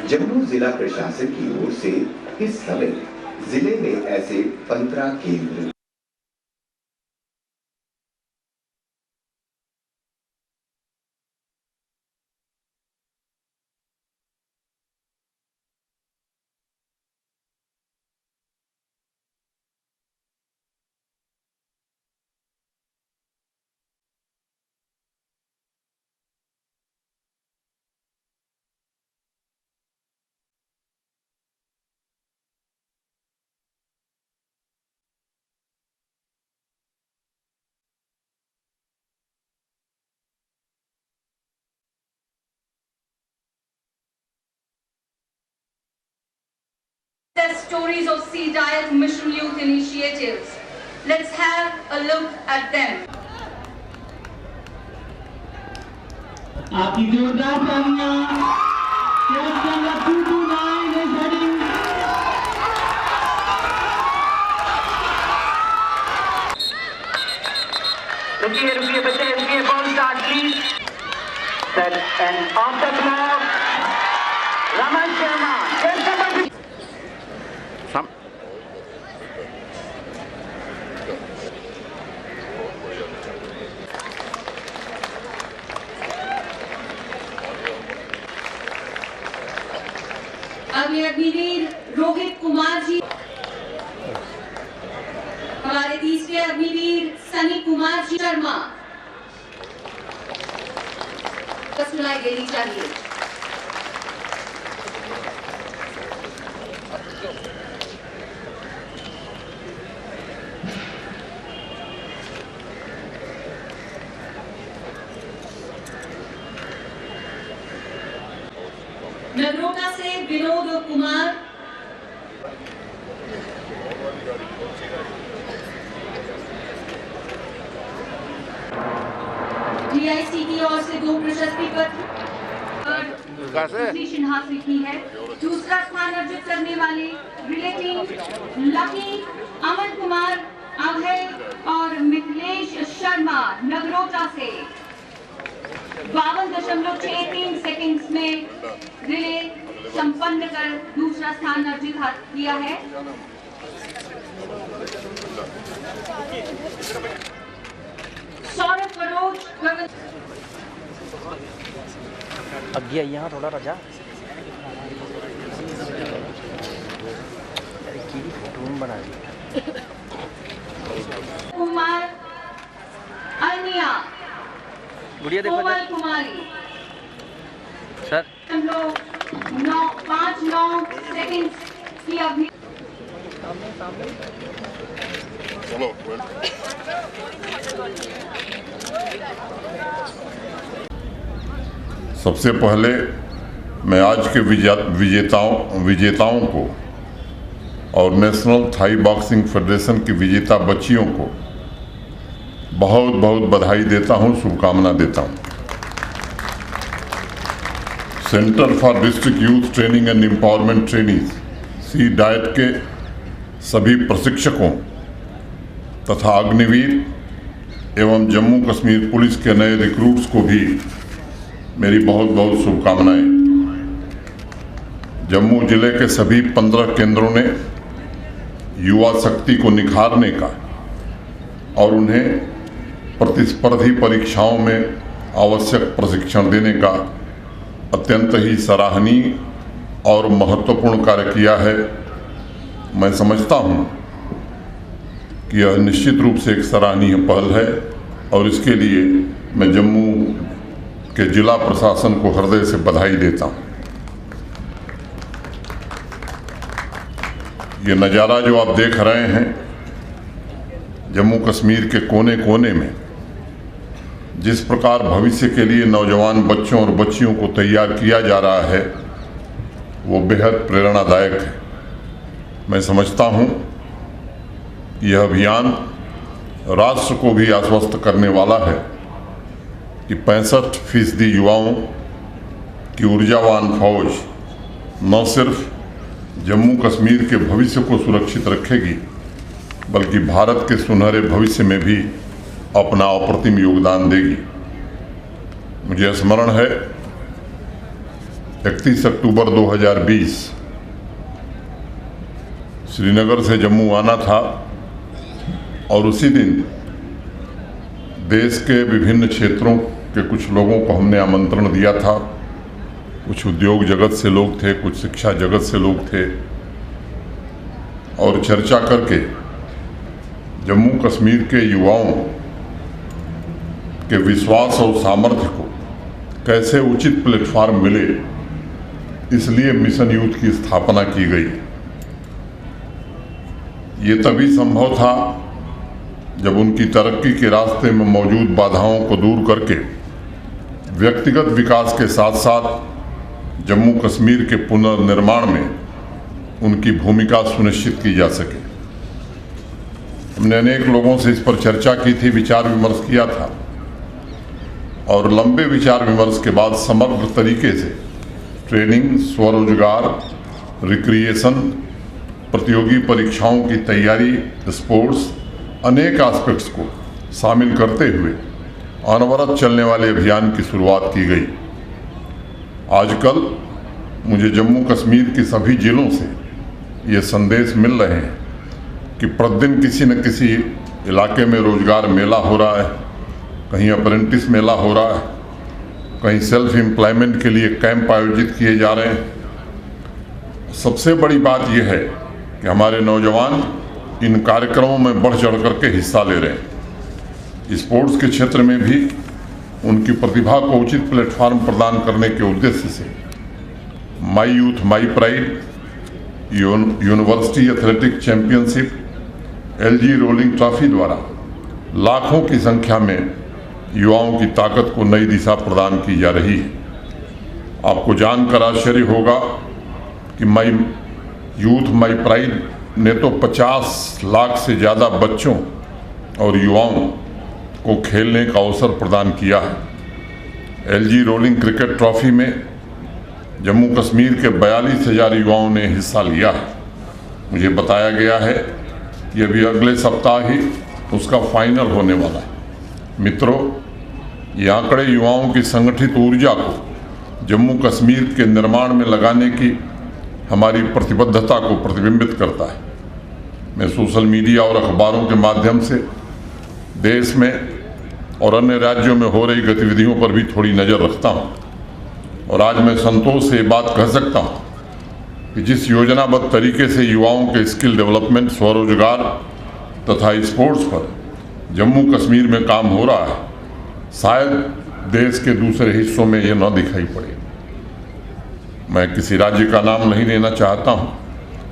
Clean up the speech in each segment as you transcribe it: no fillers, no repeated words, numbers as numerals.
जम्मू जिला प्रशासन की ओर से इस समय जिले में ऐसे 15 केंद्र The stories of Sea Diet Mission Youth initiatives. Let's have a look at them. आपकी जोरदार तालियां। Select number 229 is heading. रुकिए बच्चे रुकिए, ball start please. Set and off the clock. Raman Sharma. अभी अग्निवीर रोहित कुमार जी, हमारे तीसरे अग्निवीर सनी कुमार जी शर्मा सुनाई देनी चाहिए। नगरोटा से विनोद कुमार, DIC की ओर से 2 प्रशस्ति पत्र पोजीशन हासिल की है। दूसरा स्थान अर्जित करने वाले रिलेटिव लकी, अमन कुमार, अभय और मिथिलेश शर्मा नगरोटा से 52.63 सेकंड्स में रिले संपन्न कर दूसरा स्थान अर्जित किया है। सौरभ करोच अब ये यहाँ थोड़ा रजा बना दी। कुमार अनिया, गुड़िया देखो कोमल कुमारी सर 5-9 सेकंड की अभी सबसे पहले मैं आज के विजेताओं को और नेशनल थाई बॉक्सिंग फेडरेशन की विजेता बच्चियों को बहुत बहुत बधाई देता हूं, शुभकामना देता हूं। Centre for district youth training and empowerment training C DIET के सभी प्रशिक्षकों तथा अग्निवीर एवं जम्मू कश्मीर पुलिस के नए रिक्रूट्स को भी मेरी बहुत बहुत शुभकामनाएं। जम्मू जिले के सभी 15 केंद्रों ने युवा शक्ति को निखारने का और उन्हें प्रतिस्पर्धी परीक्षाओं में आवश्यक प्रशिक्षण देने का अत्यंत ही सराहनीय और महत्वपूर्ण कार्य किया है। मैं समझता हूं कि यह निश्चित रूप से एक सराहनीय पहल है और इसके लिए मैं जम्मू के जिला प्रशासन को हृदय से बधाई देता हूं। ये नज़ारा जो आप देख रहे हैं, जम्मू कश्मीर के कोने कोने में जिस प्रकार भविष्य के लिए नौजवान बच्चों और बच्चियों को तैयार किया जा रहा है, वो बेहद प्रेरणादायक है। मैं समझता हूं कि यह अभियान राष्ट्र को भी आश्वस्त करने वाला है कि 65% युवाओं की ऊर्जावान फौज न सिर्फ जम्मू कश्मीर के भविष्य को सुरक्षित रखेगी बल्कि भारत के सुनहरे भविष्य में भी अपना अप्रतिम योगदान देगी। मुझे स्मरण है 31 अक्टूबर 2020 श्रीनगर से जम्मू आना था और उसी दिन देश के विभिन्न क्षेत्रों के कुछ लोगों को हमने आमंत्रण दिया था। कुछ उद्योग जगत से लोग थे, कुछ शिक्षा जगत से लोग थे, और चर्चा करके जम्मू कश्मीर के युवाओं के विश्वास और सामर्थ्य को कैसे उचित प्लेटफॉर्म मिले, इसलिए मिशन यूथ की स्थापना की गई। ये तभी संभव था जब उनकी तरक्की के रास्ते में मौजूद बाधाओं को दूर करके व्यक्तिगत विकास के साथ साथ जम्मू कश्मीर के पुनर्निर्माण में उनकी भूमिका सुनिश्चित की जा सके। हमने अनेक लोगों से इस पर चर्चा की थी, विचार विमर्श किया था, और लंबे विचार विमर्श के बाद समग्र तरीके से ट्रेनिंग, स्वरोजगार, रिक्रिएशन, प्रतियोगी परीक्षाओं की तैयारी, स्पोर्ट्स, अनेक एस्पेक्ट्स को शामिल करते हुए अनवरत चलने वाले अभियान की शुरुआत की गई। आजकल मुझे जम्मू कश्मीर के सभी जिलों से ये संदेश मिल रहे हैं कि प्रतिदिन किसी न किसी इलाके में रोजगार मेला हो रहा है, कहीं अप्रेंटिस मेला हो रहा है, कहीं सेल्फ एम्प्लॉयमेंट के लिए कैंप आयोजित किए जा रहे हैं। सबसे बड़ी बात यह है कि हमारे नौजवान इन कार्यक्रमों में बढ़ चढ़ करके हिस्सा ले रहे हैं। स्पोर्ट्स के क्षेत्र में भी उनकी प्रतिभा को उचित प्लेटफॉर्म प्रदान करने के उद्देश्य से माई youth my pride, university athletic championship, LG rolling trophy द्वारा लाखों की संख्या में युवाओं की ताकत को नई दिशा प्रदान की जा रही है। आपको जानकर आश्चर्य होगा कि माई यूथ माई प्राइड ने तो 50 लाख से ज़्यादा बच्चों और युवाओं को खेलने का अवसर प्रदान किया है। LG रोलिंग क्रिकेट ट्रॉफी में जम्मू कश्मीर के 42,000 युवाओं ने हिस्सा लिया है। मुझे बताया गया है कि अभी अगले सप्ताह ही उसका फाइनल होने वाला है। मित्रों, ये आंकड़े युवाओं की संगठित ऊर्जा को जम्मू कश्मीर के निर्माण में लगाने की हमारी प्रतिबद्धता को प्रतिबिंबित करता है। मैं सोशल मीडिया और अखबारों के माध्यम से देश में और अन्य राज्यों में हो रही गतिविधियों पर भी थोड़ी नज़र रखता हूँ, और आज मैं संतोष से बात कह सकता हूँ कि जिस योजनाबद्ध तरीके से युवाओं के स्किल डेवलपमेंट, स्वरोजगार तथा स्पोर्ट्स पर जम्मू कश्मीर में काम हो रहा है, शायद देश के दूसरे हिस्सों में ये न दिखाई पड़े। मैं किसी राज्य का नाम नहीं लेना चाहता हूँ,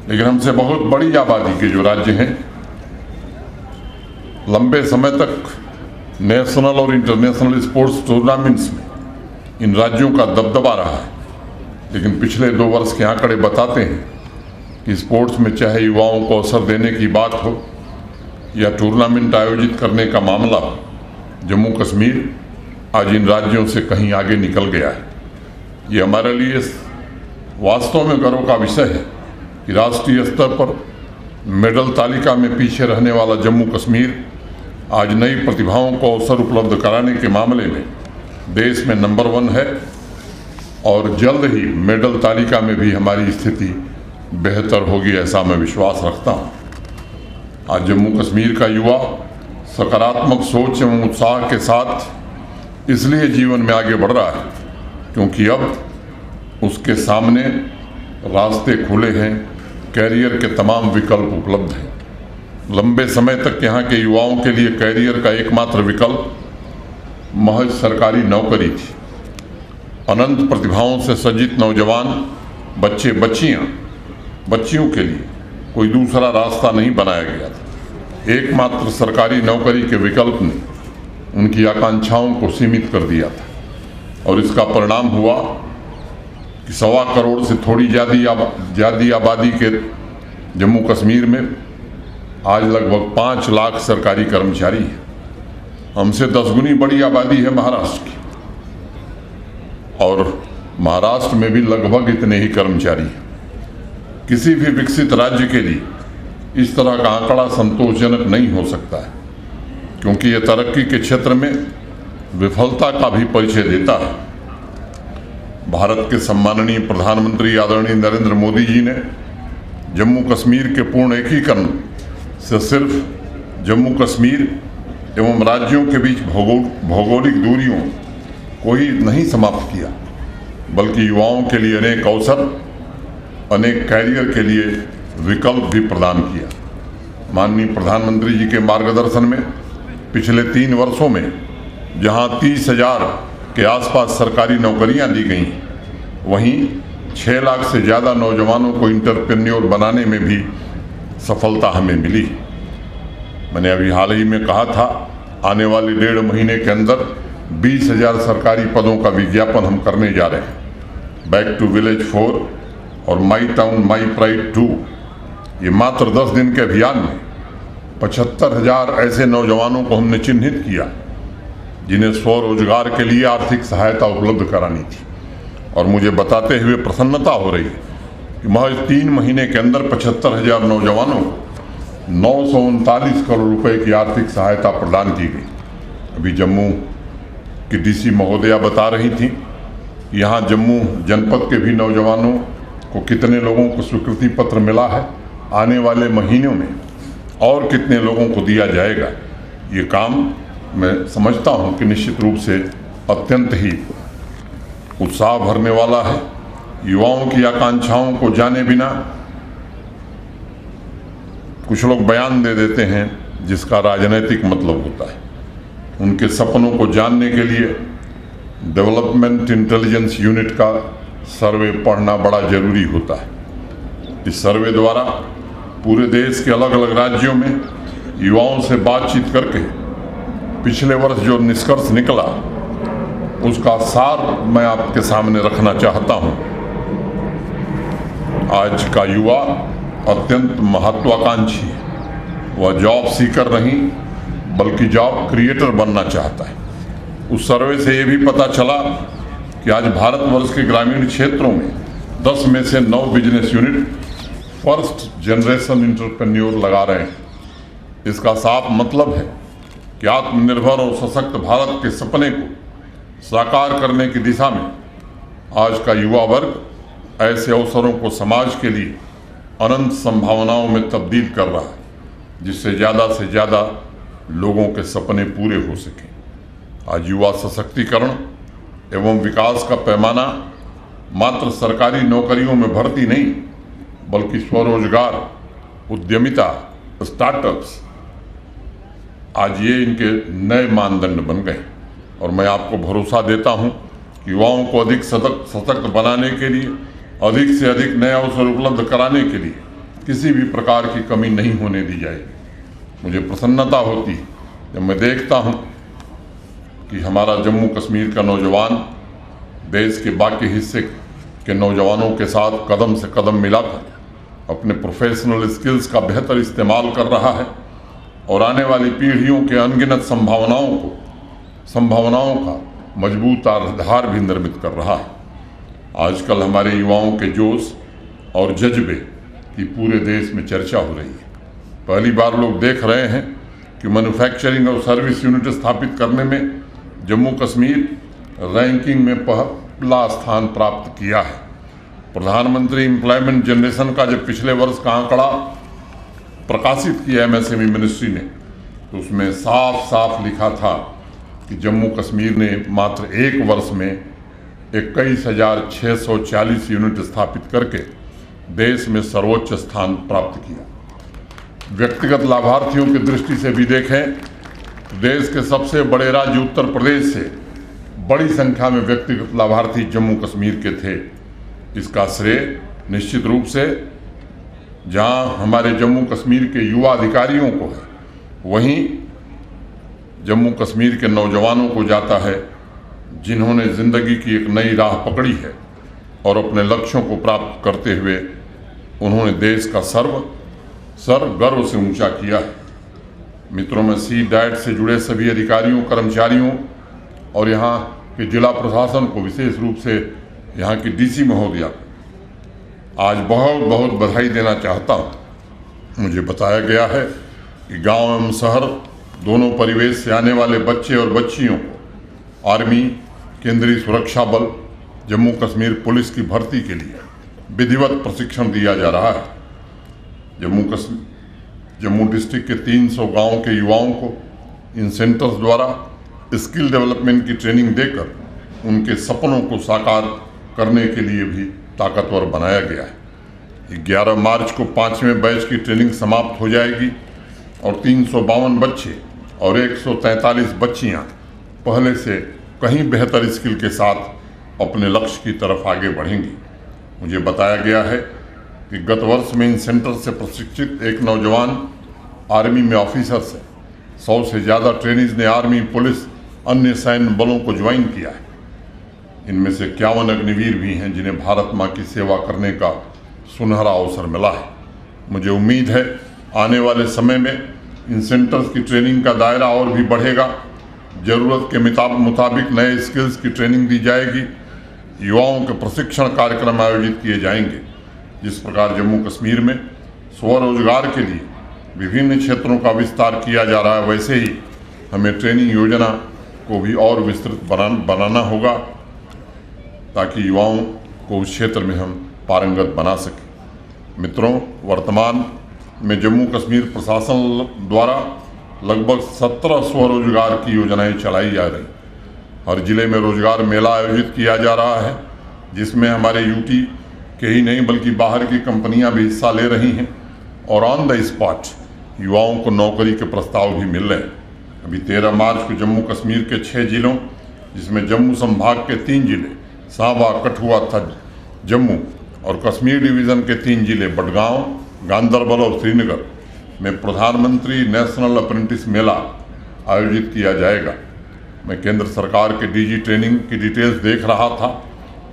लेकिन हमसे बहुत बड़ी आबादी के जो राज्य हैं, लंबे समय तक नेशनल और इंटरनेशनल स्पोर्ट्स टूर्नामेंट्स में इन राज्यों का दबदबा रहा है। लेकिन पिछले 2 वर्ष के आंकड़े बताते हैं कि स्पोर्ट्स में चाहे युवाओं को अवसर देने की बात हो या टूर्नामेंट आयोजित करने का मामला हो, जम्मू कश्मीर आज इन राज्यों से कहीं आगे निकल गया है। ये हमारे लिए वास्तव में गर्व का विषय है कि राष्ट्रीय स्तर पर मेडल तालिका में पीछे रहने वाला जम्मू कश्मीर आज नई प्रतिभाओं को अवसर उपलब्ध कराने के मामले में देश में नंबर 1 है, और जल्द ही मेडल तालिका में भी हमारी स्थिति बेहतर होगी, ऐसा मैं विश्वास रखता हूँ। आज जम्मू कश्मीर का युवा सकारात्मक सोच एवं उत्साह के साथ इसलिए जीवन में आगे बढ़ रहा है क्योंकि अब उसके सामने रास्ते खुले हैं, कैरियर के तमाम विकल्प उपलब्ध हैं। लंबे समय तक यहाँ के युवाओं के लिए कैरियर का एकमात्र विकल्प महज सरकारी नौकरी थी। अनंत प्रतिभाओं से सज्जित नौजवान बच्चे बच्चियों के लिए कोई दूसरा रास्ता नहीं बनाया गया था। एकमात्र सरकारी नौकरी के विकल्प ने उनकी आकांक्षाओं को सीमित कर दिया था, और इसका परिणाम हुआ कि 1.25 करोड़ से थोड़ी ज़्यादा आबादी के जम्मू कश्मीर में आज लगभग 5 लाख सरकारी कर्मचारी हैं। हमसे 10 गुनी बड़ी आबादी है महाराष्ट्र की, और महाराष्ट्र में भी लगभग इतने ही कर्मचारी हैं। किसी भी विकसित राज्य के लिए इस तरह का आंकड़ा संतोषजनक नहीं हो सकता है, क्योंकि यह तरक्की के क्षेत्र में विफलता का भी परिचय देता है। भारत के सम्माननीय प्रधानमंत्री आदरणीय नरेंद्र मोदी जी ने जम्मू कश्मीर के पूर्ण एकीकरण से सिर्फ जम्मू कश्मीर एवं राज्यों के बीच भौगोलिक दूरियों को ही नहीं समाप्त किया, बल्कि युवाओं के लिए अनेक अवसर, अनेक कैरियर के लिए विकल्प भी प्रदान किया। माननीय प्रधानमंत्री जी के मार्गदर्शन में पिछले 3 वर्षों में जहां 30,000 के आसपास सरकारी नौकरियां दी गई, वहीं 6 लाख से ज़्यादा नौजवानों को इंटरप्रेन्योर बनाने में भी सफलता हमें मिली। मैंने अभी हाल ही में कहा था, आने वाले 1.5 महीने के अंदर 20,000 सरकारी पदों का विज्ञापन हम करने जा रहे हैं। बैक टू विलेज 4 और माई टाउन माई प्राइड 2, ये मात्र 10 दिन के अभियान में 75,000 ऐसे नौजवानों को हमने चिन्हित किया जिन्हें स्वरोजगार के लिए आर्थिक सहायता उपलब्ध करानी थी। और मुझे बताते हुए प्रसन्नता हो रही है कि महज 3 महीने के अंदर 75,000 नौजवानों को 939 करोड़ रुपए की आर्थिक सहायता प्रदान की गई। अभी जम्मू की डीसी महोदया बता रही थी कि यहाँ जम्मू जनपद के भी नौजवानों को कितने लोगों को स्वीकृति पत्र मिला है, आने वाले महीनों में और कितने लोगों को दिया जाएगा। ये काम मैं समझता हूँ कि निश्चित रूप से अत्यंत ही उत्साह भरने वाला है। युवाओं की आकांक्षाओं को जाने बिना कुछ लोग बयान दे देते हैं जिसका राजनीतिक मतलब होता है। उनके सपनों को जानने के लिए डेवलपमेंट इंटेलिजेंस यूनिट का सर्वे पढ़ना बड़ा जरूरी होता है। इस सर्वे द्वारा पूरे देश के अलग अलग राज्यों में युवाओं से बातचीत करके पिछले वर्ष जो निष्कर्ष निकला उसका सार मैं आपके सामने रखना चाहता हूं। आज का युवा अत्यंत महत्वाकांक्षी है। वह जॉब सीकर नहीं बल्कि जॉब क्रिएटर बनना चाहता है। उस सर्वे से ये भी पता चला कि आज भारतवर्ष के ग्रामीण क्षेत्रों में 10 में से 9 business unit first generation entrepreneur लगा रहे हैं। इसका साफ मतलब है कि आत्मनिर्भर और सशक्त भारत के सपने को साकार करने की दिशा में आज का युवा वर्ग ऐसे अवसरों को समाज के लिए अनंत संभावनाओं में तब्दील कर रहा है, जिससे ज़्यादा से ज़्यादा लोगों के सपने पूरे हो सकें। आज युवा सशक्तिकरण एवं विकास का पैमाना मात्र सरकारी नौकरियों में भर्ती नहीं बल्कि स्वरोजगार, उद्यमिता, स्टार्टअप्स, आज ये इनके नए मानदंड बन गए। और मैं आपको भरोसा देता हूं कि युवाओं को अधिक सशक्त बनाने के लिए, अधिक से अधिक नए अवसर उपलब्ध कराने के लिए किसी भी प्रकार की कमी नहीं होने दी जाएगी। मुझे प्रसन्नता होती है जब मैं देखता हूं कि हमारा जम्मू कश्मीर का नौजवान देश के बाकी हिस्से के नौजवानों के साथ कदम से कदम मिलाकर अपने प्रोफेशनल स्किल्स का बेहतर इस्तेमाल कर रहा है और आने वाली पीढ़ियों के अनगिनत संभावनाओं का मजबूत आधार भी निर्मित कर रहा है। आजकल हमारे युवाओं के जोश और जज्बे की पूरे देश में चर्चा हो रही है। पहली बार लोग देख रहे हैं कि मैन्युफैक्चरिंग और सर्विस यूनिट स्थापित करने में जम्मू कश्मीर रैंकिंग में पहला स्थान प्राप्त किया है। प्रधानमंत्री एम्प्लॉयमेंट जनरेशन का जब पिछले वर्ष का आंकड़ा प्रकाशित किया एमएसएमई मिनिस्ट्री ने, तो उसमें साफ साफ लिखा था कि जम्मू कश्मीर ने मात्र 1 वर्ष में 21,640 यूनिट स्थापित करके देश में सर्वोच्च स्थान प्राप्त किया। व्यक्तिगत लाभार्थियों की दृष्टि से भी देखें तो देश के सबसे बड़े राज्य उत्तर प्रदेश से बड़ी संख्या में व्यक्तिगत लाभार्थी जम्मू कश्मीर के थे। इसका श्रेय निश्चित रूप से जहां हमारे जम्मू कश्मीर के युवा अधिकारियों को है, वहीं जम्मू कश्मीर के नौजवानों को जाता है जिन्होंने जिंदगी की एक नई राह पकड़ी है और अपने लक्ष्यों को प्राप्त करते हुए उन्होंने देश का सर गर्व से ऊंचा किया है। मित्रों, में CDAT से जुड़े सभी अधिकारियों, कर्मचारियों और यहाँ के जिला प्रशासन को, विशेष रूप से यहाँ की डीसी महोदया आज बहुत बहुत बधाई देना चाहता हूँ। मुझे बताया गया है कि गांव एवं शहर दोनों परिवेश से आने वाले बच्चे और बच्चियों को आर्मी, केंद्रीय सुरक्षा बल जम्मू कश्मीर पुलिस की भर्ती के लिए विधिवत प्रशिक्षण दिया जा रहा है। जम्मू डिस्ट्रिक्ट के 300 गांवों के युवाओं को इन सेंटर्स द्वारा स्किल डेवलपमेंट की ट्रेनिंग देकर उनके सपनों को साकार करने के लिए भी ताकतवर बनाया गया है। 11 मार्च को 5वें बैच की ट्रेनिंग समाप्त हो जाएगी और 352 बच्चे और 143 बच्चियां पहले से कहीं बेहतर स्किल के साथ अपने लक्ष्य की तरफ आगे बढ़ेंगी। मुझे बताया गया है कि गत वर्ष में इन सेंटर से प्रशिक्षित एक नौजवान आर्मी में ऑफिसर से 100 से ज़्यादा ट्रेनीज ने आर्मी, पुलिस, अन्य सैन्य बलों को ज्वाइन किया है। इनमें से 51 अग्निवीर भी हैं जिन्हें भारत माँ की सेवा करने का सुनहरा अवसर मिला है। मुझे उम्मीद है आने वाले समय में इन सेंटर्स की ट्रेनिंग का दायरा और भी बढ़ेगा। ज़रूरत के मुताबिक नए स्किल्स की ट्रेनिंग दी जाएगी। युवाओं के प्रशिक्षण कार्यक्रम आयोजित किए जाएंगे। जिस प्रकार जम्मू कश्मीर में स्वरोजगार के लिए विभिन्न क्षेत्रों का विस्तार किया जा रहा है, वैसे ही हमें ट्रेनिंग योजना को भी और विस्तृत बनाना होगा ताकि युवाओं को उस क्षेत्र में हम पारंगत बना सकें। मित्रों, वर्तमान में जम्मू कश्मीर प्रशासन द्वारा लगभग 17 स्वरोजगार की योजनाएं चलाई जा रही। हर जिले में रोजगार मेला आयोजित किया जा रहा है जिसमें हमारे यूटी के ही नहीं बल्कि बाहर की कंपनियां भी हिस्सा ले रही हैं और ऑन द स्पॉट युवाओं को नौकरी के प्रस्ताव भी मिल रहे हैं। अभी 13 मार्च को जम्मू कश्मीर के 6 जिलों जिसमें जम्मू संभाग के 3 जिले सांबा, कठुआ तथा जम्मू और कश्मीर डिवीज़न के 3 जिले बडगांव, गांदरबल और श्रीनगर में प्रधानमंत्री नेशनल अप्रेंटिस मेला आयोजित किया जाएगा। मैं केंद्र सरकार के डीजी ट्रेनिंग की डिटेल्स देख रहा था।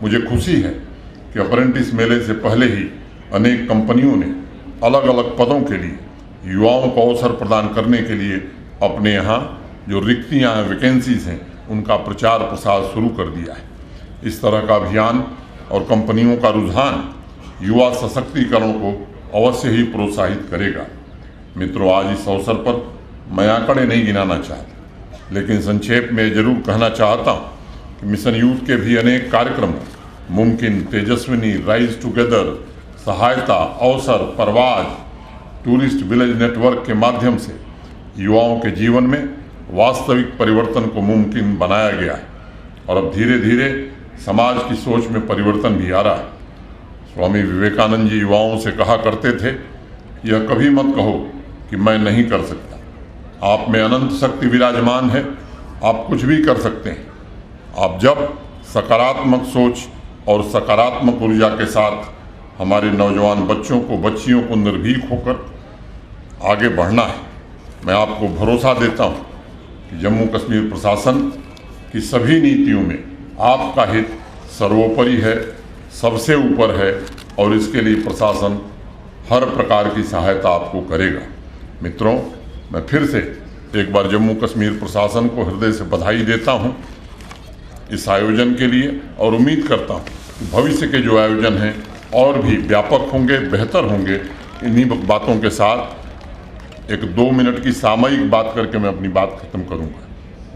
मुझे खुशी है कि अप्रेंटिस मेले से पहले ही अनेक कंपनियों ने अलग अलग पदों के लिए युवाओं को अवसर प्रदान करने के लिए अपने यहाँ जो रिक्तियाँ हैं, वैकेंसीज हैं, उनका प्रचार प्रसार शुरू कर दिया है। इस तरह का अभियान और कंपनियों का रुझान युवा सशक्तिकरण को अवश्य ही प्रोत्साहित करेगा। मित्रों, आज इस अवसर पर मैं आंकड़े नहीं गिनाना चाहता, लेकिन संक्षेप में जरूर कहना चाहता हूँ कि मिशन यूथ के भी अनेक कार्यक्रमों मुमकिन, तेजस्विनी, राइज टुगेदर, सहायता, अवसर, परवाज, टूरिस्ट विलेज नेटवर्क के माध्यम से युवाओं के जीवन में वास्तविक परिवर्तन को मुमकिन बनाया गया है और अब धीरे धीरे समाज की सोच में परिवर्तन भी आ रहा है। स्वामी विवेकानंद जी युवाओं से कहा करते थे, यह कभी मत कहो कि मैं नहीं कर सकता। आप में अनंत शक्ति विराजमान है, आप कुछ भी कर सकते हैं। आप जब सकारात्मक सोच और सकारात्मक ऊर्जा के साथ हमारे नौजवान बच्चों को, बच्चियों को निर्भीक होकर आगे बढ़ना है। मैं आपको भरोसा देता हूँ कि जम्मू कश्मीर प्रशासन की सभी नीतियों में आपका हित सर्वोपरि है, सबसे ऊपर है और इसके लिए प्रशासन हर प्रकार की सहायता आपको करेगा। मित्रों, मैं फिर से एक बार जम्मू कश्मीर प्रशासन को हृदय से बधाई देता हूं इस आयोजन के लिए और उम्मीद करता हूं कि भविष्य के जो आयोजन हैं और भी व्यापक होंगे, बेहतर होंगे। इन्हीं बातों के साथ एक 2 मिनट की सामयिक बात करके मैं अपनी बात खत्म करूंगा।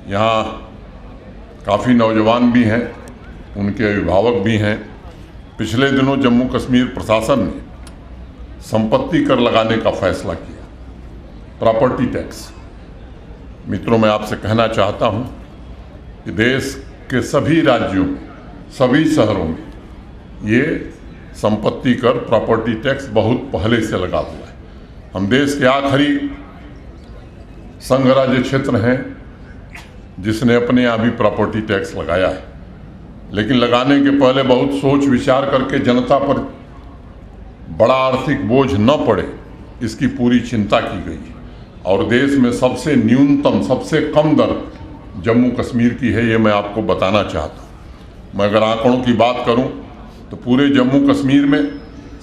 यहाँ काफ़ी नौजवान भी हैं, उनके अभिभावक भी हैं। पिछले दिनों जम्मू कश्मीर प्रशासन ने संपत्ति कर लगाने का फैसला किया, प्रॉपर्टी टैक्स। मित्रों, मैं आपसे कहना चाहता हूं कि देश के सभी राज्यों में, सभी शहरों में ये संपत्ति कर, प्रॉपर्टी टैक्स बहुत पहले से लगा हुआ है। हम देश के आखिरी संघ राज्य क्षेत्र हैं जिसने अपने यहाँ भी प्रॉपर्टी टैक्स लगाया है, लेकिन लगाने के पहले बहुत सोच विचार करके जनता पर बड़ा आर्थिक बोझ न पड़े इसकी पूरी चिंता की गई है। और देश में सबसे न्यूनतम, सबसे कम दर जम्मू कश्मीर की है, ये मैं आपको बताना चाहता हूँ। मैं अगर आंकड़ों की बात करूँ तो पूरे जम्मू कश्मीर में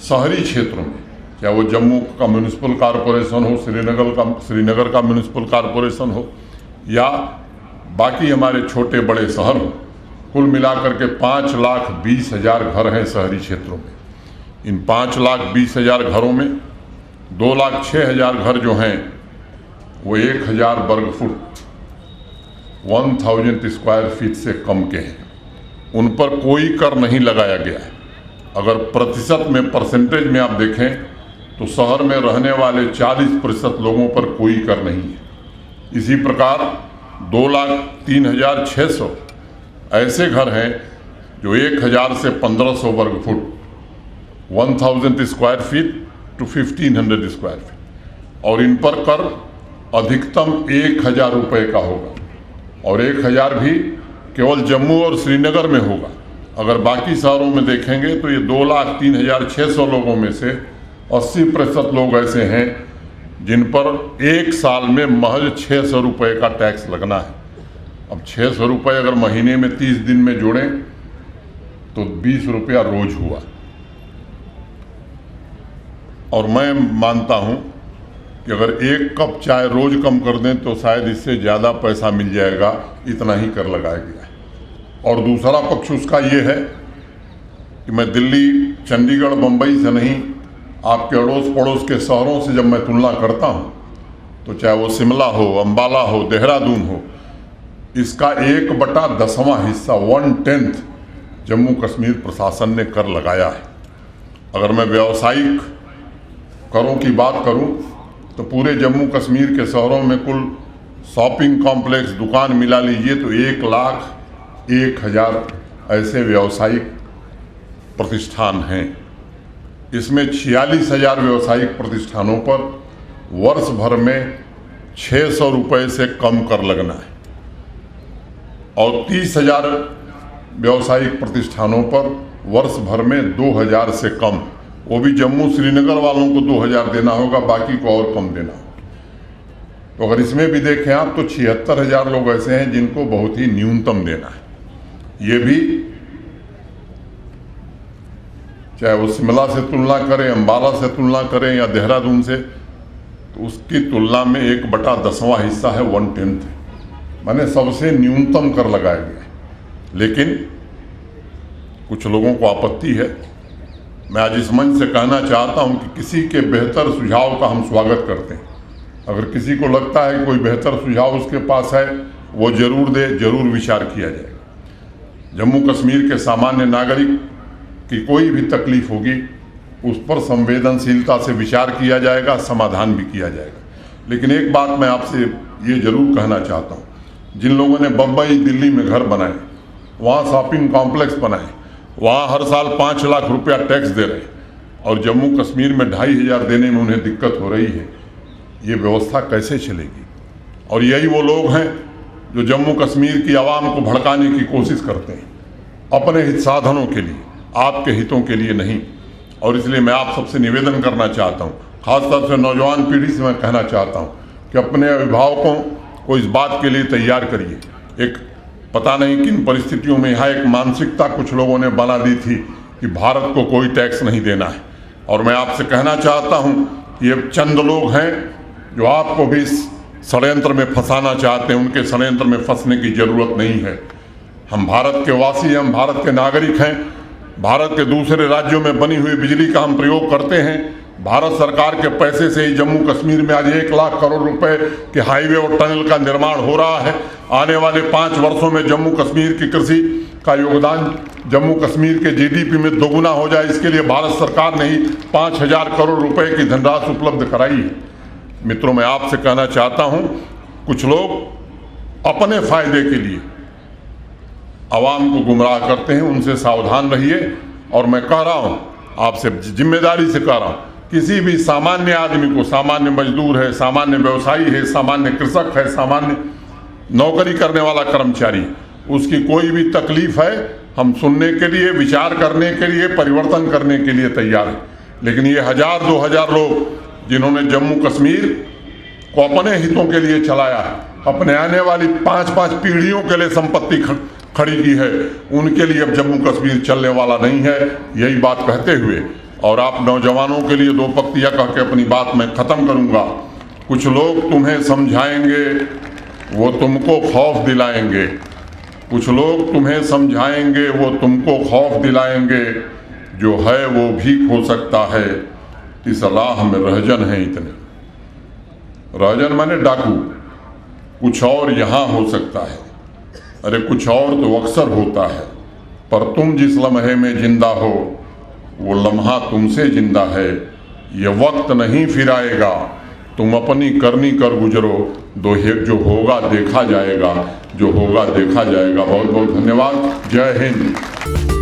शहरी क्षेत्रों में, चाहे वो जम्मू का म्यूनिसिपल कॉरपोरेशन हो, श्रीनगर का म्यूनिसिपल कॉरपोरेशन हो या बाकी हमारे छोटे बड़े शहर हो, कुल मिलाकर के 5,20,000 घर हैं शहरी क्षेत्रों में। इन 5,20,000 घरों में 2,06,000 घर जो हैं वो 1,000 वर्ग फुट 1000 स्क्वायर फीट से कम के हैं। उन पर कोई कर नहीं लगाया गया है। अगर प्रतिशत में, परसेंटेज में आप देखें तो शहर में रहने वाले 40% लोगों पर कोई कर नहीं है। इसी प्रकार 2,03,600 ऐसे घर हैं जो 1,000 से 1,500 वर्ग फुट, 1,000 square feet to 1,500 square feet, और इन पर कर अधिकतम 1,000 रुपये का होगा, और 1,000 भी केवल जम्मू और श्रीनगर में होगा। अगर बाकी शहरों में देखेंगे तो ये 2,03,600 लोगों में से 80% लोग ऐसे हैं जिन पर एक साल में महज 600 रुपये का टैक्स लगना है। अब 600 रुपये अगर महीने में 30 दिन में जोड़ें तो 20 रुपया रोज हुआ। और मैं मानता हूं कि अगर 1 कप चाय रोज कम कर दें तो शायद इससे ज़्यादा पैसा मिल जाएगा, इतना ही कर लगाया गया है। और दूसरा पक्ष उसका ये है कि मैं दिल्ली, चंडीगढ़, मुंबई से नहीं, आपके अड़ोस पड़ोस के शहरों से जब मैं तुलना करता हूं तो चाहे वो शिमला हो, अंबाला हो, देहरादून हो, इसका 1/10वां हिस्सा, 1/10 जम्मू कश्मीर प्रशासन ने कर लगाया है। अगर मैं व्यावसायिक करों की बात करूं तो पूरे जम्मू कश्मीर के शहरों में कुल शॉपिंग कॉम्प्लेक्स, दुकान मिला लीजिए तो 1,01,000 ऐसे व्यावसायिक प्रतिष्ठान हैं। इसमें 46,000 व्यावसायिक प्रतिष्ठानों पर वर्ष भर में 600 रुपये से कम कर लगना है, और 30,000 व्यावसायिक प्रतिष्ठानों पर वर्ष भर में 2,000 से कम, वो भी जम्मू श्रीनगर वालों को 2,000 देना होगा, बाकी को और कम देना होगा। तो अगर इसमें भी देखें आप तो 76,000 लोग ऐसे हैं जिनको बहुत ही न्यूनतम देना है। ये भी चाहे वो शिमला से तुलना करें, अंबाला से तुलना करें या देहरादून से, तो उसकी तुलना में 1/10वां हिस्सा है, 1/10 है, माने सबसे न्यूनतम कर लगाया गया है। लेकिन कुछ लोगों को आपत्ति है। मैं आज इस मंच से कहना चाहता हूं कि किसी के बेहतर सुझाव का हम स्वागत करते हैं। अगर किसी को लगता है कि कोई बेहतर सुझाव उसके पास है, वो जरूर दे, जरूर विचार किया जाएगा। जम्मू कश्मीर के सामान्य नागरिक की कोई भी तकलीफ होगी उस पर संवेदनशीलता से विचार किया जाएगा, समाधान भी किया जाएगा। लेकिन एक बात मैं आपसे ये जरूर कहना चाहता हूँ, जिन लोगों ने बम्बई, दिल्ली में घर बनाए, वहाँ शॉपिंग कॉम्प्लेक्स बनाए, वहाँ हर साल 5 लाख रुपया टैक्स दे रहे, और जम्मू कश्मीर में 2,500 देने में उन्हें दिक्कत हो रही है, ये व्यवस्था कैसे चलेगी? और यही वो लोग हैं जो जम्मू कश्मीर की आवाम को भड़काने की कोशिश करते हैं अपने हित साधनों के लिए, आपके हितों के लिए नहीं। और इसलिए मैं आप सबसे निवेदन करना चाहता हूँ, खासतौर से नौजवान पीढ़ी से मैं कहना चाहता हूँ कि अपने अभिभावकों को इस बात के लिए तैयार करिए। एक पता नहीं किन परिस्थितियों में यहाँ एक मानसिकता कुछ लोगों ने बना दी थी कि भारत को कोई टैक्स नहीं देना है, और मैं आपसे कहना चाहता हूँ ये चंद लोग हैं जो आपको भी षड्यंत्र में फंसाना चाहते हैं। उनके षड्यंत्र में फंसने की जरूरत नहीं है। हम भारत के वासी हैं, हम भारत के नागरिक हैं। भारत के दूसरे राज्यों में बनी हुई बिजली का हम प्रयोग करते हैं। भारत सरकार के पैसे से ही जम्मू कश्मीर में आज 1 लाख करोड़ रुपए के हाईवे और टनल का निर्माण हो रहा है। आने वाले 5 वर्षों में जम्मू कश्मीर की कृषि का योगदान जम्मू कश्मीर के जीडीपी में दोगुना हो जाए, इसके लिए भारत सरकार ने ही 5,000 करोड़ रुपए की धनराशि उपलब्ध कराई है। मित्रों, मैं आपसे कहना चाहता हूं, कुछ लोग अपने फायदे के लिए आवाम को गुमराह करते हैं, उनसे सावधान रहिए। और मैं कह रहा हूं, आपसे जिम्मेदारी से कह रहा हूं, किसी भी सामान्य आदमी को, सामान्य मजदूर है, सामान्य व्यवसायी है, सामान्य कृषक है, सामान्य नौकरी करने वाला कर्मचारी, उसकी कोई भी तकलीफ है, हम सुनने के लिए, विचार करने के लिए, परिवर्तन करने के लिए तैयार हैं। लेकिन ये 1,000-2,000 लोग जिन्होंने जम्मू कश्मीर को अपने हितों के लिए चलाया है, अपने आने वाली 5-5 पीढ़ियों के लिए संपत्ति खड़ी की है, उनके लिए अब जम्मू कश्मीर चलने वाला नहीं है। यही बात कहते हुए और आप नौजवानों के लिए 2 पंक्तियां कह के अपनी बात मैं खत्म करूंगा। कुछ लोग तुम्हें समझाएंगे, वो तुमको खौफ दिलाएंगे। कुछ लोग तुम्हें समझाएंगे, वो तुमको खौफ दिलाएंगे। जो है वो भी खो सकता है, इस राह में रहजन है इतने। रहजन माने डाकू। कुछ और यहाँ हो सकता है, अरे कुछ और तो अक्सर होता है, पर तुम जिस लम्हे में जिंदा हो वो लम्हा तुमसे जिंदा है। ये वक्त नहीं फिर आएगा, तुम अपनी करनी कर गुजरो, जो होगा देखा जाएगा, जो होगा देखा जाएगा। बहुत बहुत धन्यवाद। जय हिंद।